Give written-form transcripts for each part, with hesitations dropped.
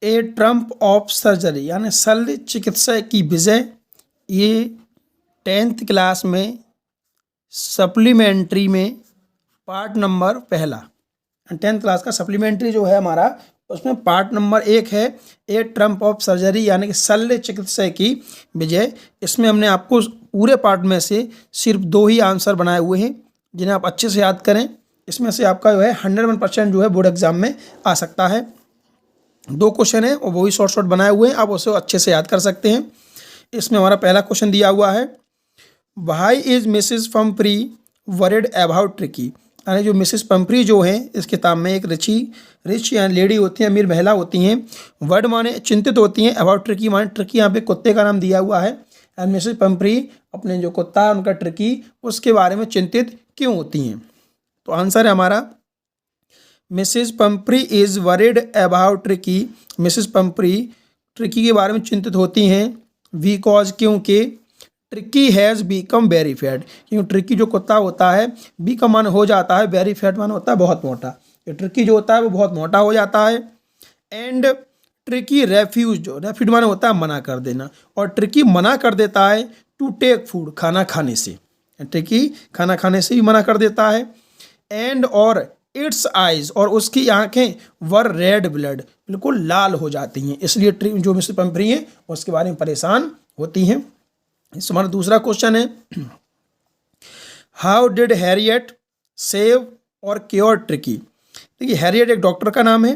A Trump of surgery यानी शल्य चिकित्सा की विजय। ये 10th क्लास में सप्लीमेंट्री में पार्ट नंबर पहला 10th क्लास का सप्लीमेंट्री जो है हमारा, उसमें पार्ट नंबर 1 है ए ट्रम्प ऑफ सर्जरी यानी कि शल्य चिकित्सा की विजय। इसमें हमने आपको पूरे पार्ट में से सिर्फ 2 ही आंसर बनाए हुए हैं जिन्हें आप अच्छे से याद करें। इसमें से आपका जो है 101% जो है बोर्ड एग्जाम में आ सकता है। 2 क्वेश्चन है और वो भी शॉर्ट बनाए हुए हैं, आप उसे अच्छे से याद कर सकते हैं। इसमें हमारा पहला क्वेश्चन दिया हुआ है, why is Mrs Pumphrey worried about Tricki. यानी जो मिसिस पंपरी जो है इस किताब में एक रिच या लेडी होती हैं, अमीर महिला होती हैं। वर्ड माने चिंतित होती हैं, अबाउट ट्रिकी माने ट्रिकी यहाँ पे कुत्ते का नाम दिया हुआ है। एंड मिसिस पंपरी अपने जो कुत्ता है उनका ट्रिकी, उसके बारे में चिंतित क्यों होती हैं। तो आंसर है हमारा Mrs Pumphrey is worried about Tricki. Mrs Pumphrey Tricki के बारे में चिंतित होती हैं बिकॉज क्योंकि Tricki has become very fat. क्योंकि ट्रिकी जो कुत्ता होता है बीकम मान हो जाता है, वेरी फैट मान होता है बहुत मोटा। ये ट्रिकी जो होता है वो बहुत मोटा हो जाता है। एंड ट्रिकी रेफ्यूज माने होता है मना कर देना, और ट्रिकी मना कर देता है टू टेक फूड खाना खाने से। ट्रिकी खाना खाने से भी मना कर देता है। एंड और इट्स आइज और उसकी आंखें वर रेड ब्लड बिल्कुल लाल हो जाती हैं, इसलिए जो मिस्टर पंपरी हैं उसके बारे में परेशान होती हैं। इस हमारा दूसरा क्वेश्चन है, हाउ डिड हैरियट सेव और क्योर ट्रिकी। देखिए हैरियट एक डॉक्टर का नाम है,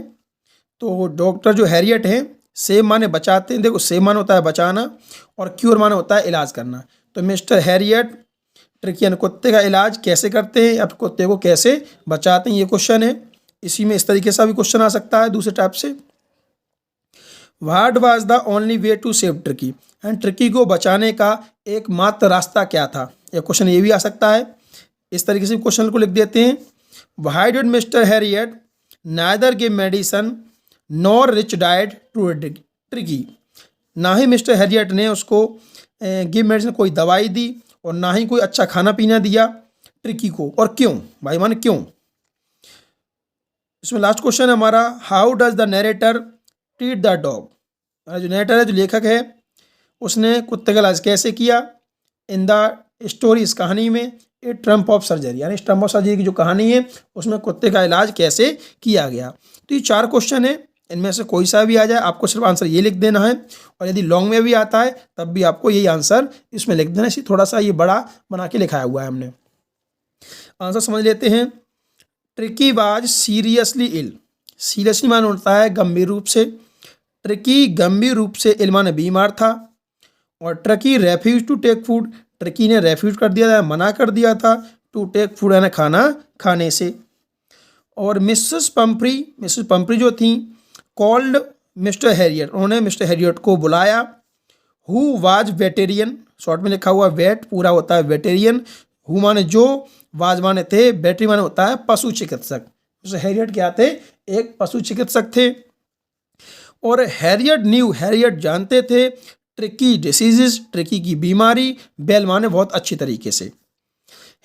तो डॉक्टर जो हैरियट है सेव माने बचाते हैं। देखो सेव माने होता है बचाना और क्योर माने होता है इलाज करना। तो मिस्टर हैरियट ट्रिकी यानी कुत्ते का इलाज कैसे करते हैं या कुत्ते को कैसे बचाते हैं, ये क्वेश्चन है। इसी में इस तरीके से भी क्वेश्चन आ सकता है दूसरे टाइप से, what was the only way to save Tricky. And Tricky को बचाने का एकमात्र रास्ता क्या था, यह क्वेश्चन ये भी आ सकता है। इस तरीके से क्वेश्चन को लिख देते हैं, why did mister Herriot neither give medicine nor rich diet to Tricky. ना ही मिस्टर हैरियट ने उसको गिव मेडिसन कोई दवाई दी और ना ही कोई अच्छा खाना पीना दिया ट्रिकी को, और क्यों भाई मान क्यों। इसमें लास्ट क्वेश्चन है हमारा, how does the narrator treat the dog. जो नरेटर है जो लेखक है उसने कुत्ते का इलाज कैसे किया। इन द स्टोरी इस कहानी में ए ट्रम्प ऑफ सर्जरी यानी ट्रम्प ऑफ सर्जरी की जो कहानी है उसमें कुत्ते का इलाज कैसे किया गया। तो ये 4 क्वेश्चन है, इनमें से कोई सा भी आ जाए आपको सिर्फ आंसर ये लिख देना है, और यदि लॉन्ग में भी आता है तब भी आपको यही आंसर इसमें लिख देना है। थोड़ा सा ये बड़ा बना के लिखाया हुआ है हमने। आंसर समझ लेते हैं, Tricky was seriously ill. Seriously मान होता है गंभीर रूप से, ट्रिकी गंभीर रूप से इल माने बीमार था। और Tricky refuse to take food, Tricky ने रेफ्यूज कर दिया था, मना कर दिया था टू टेक फूड यानी खाना खाने से। और मिसेस पंपरी जो थी कॉल्ड मिस्टर हैरियट, उन्होंने मिस्टर हैरियट को बुलाया। हु वाज वेटेरियन, शॉर्ट में लिखा हुआ वेट पूरा होता है वेटेरियन। हु माने जो, वाज माने थे, वेटरी माने होता है पशु चिकित्सक। मिस्टर हैरियट क्या थे, एक पशु चिकित्सक थे। और हैरियट जानते थे ट्रिकी डिसीजेस, ट्रिकी की बीमारी, बेल माने बहुत अच्छी तरीके से।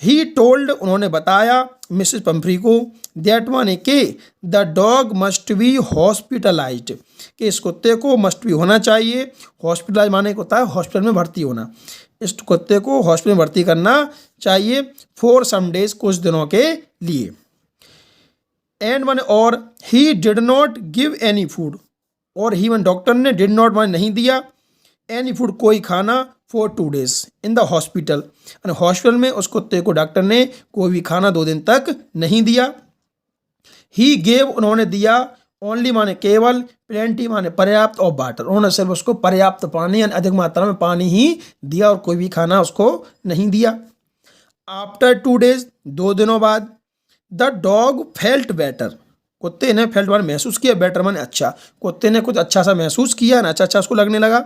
ही टोल्ड उन्होंने बताया मिसेस पंपरी को, दैट माने के the dog must be hospitalised, कि इस कुत्ते को मस्ट बी होना चाहिए। हॉस्पिटलाइज माने होता है हॉस्पिटल में भर्ती होना, इस कुत्ते को हॉस्पिटल में भर्ती करना चाहिए फॉर सम डेज कुछ दिनों के लिए। एंड माने और, he did not give any food, और ही वन डॉक्टर ने, डिड नॉट माने नहीं दिया, एनी फूड कोई खाना for 2 days in the hospital, hospital में उस कुत्ते को डॉक्टर ने कोई भी खाना 2 दिन तक नहीं दिया। ही गेव उन्होंने दिया, ओनली माने केवल, प्लेंटी माने पर्याप्त, और वाटर उन्होंने सिर्फ उसको पर्याप्त पानी यानी अधिक मात्रा में पानी ही दिया और कोई भी खाना उसको नहीं दिया। आफ्टर 2 days 2 दिनों बाद, द डॉग फेल्ट बेटर, कुत्ते ने फेल्ट माने महसूस किया, बेटर माने अच्छा, कुत्ते ने कुछ अच्छा सा महसूस किया ना, अच्छा उसको लगने लगा।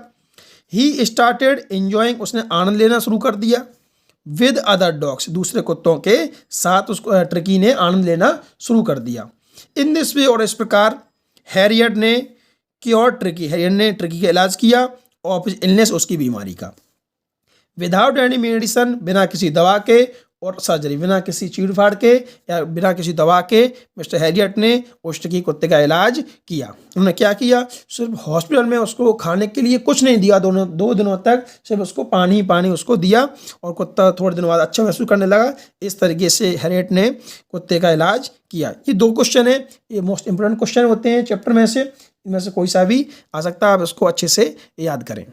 ही स्टार्टेड एंजॉइंग, उसने आनंद लेना शुरू कर दिया। विद अदर डॉग्स, दूसरे कुत्तों के साथ उसको ट्रिकी ने आनंद लेना शुरू कर दिया। इन दिस वे, और इस प्रकार हैरियट ने क्योर ट्रिकी, हैरियट ने ट्रिकी का इलाज किया ऑफ इलनेस, उसकी बीमारी का। विदाउट एनी मेडिसन, बिना किसी दवा के, और सर्जरी, बिना किसी चीड़-फाड़ के या बिना किसी दवा के मिस्टर हैरियट ने उस टिकी कुत्ते का इलाज किया। उन्होंने क्या किया, सिर्फ हॉस्पिटल में उसको खाने के लिए कुछ नहीं दिया, 2 दिनों तक सिर्फ उसको पानी उसको दिया और कुत्ता थोड़े दिनों बाद अच्छा महसूस करने लगा। इस तरीके से हैरियट ने कुत्ते का इलाज किया। ये 2 क्वेश्चन है, ये मोस्ट इंपोर्टेंट क्वेश्चन होते हैं चैप्टर में से, इनमें से कोई सा भी आ सकता है, आप इसको अच्छे से याद करें।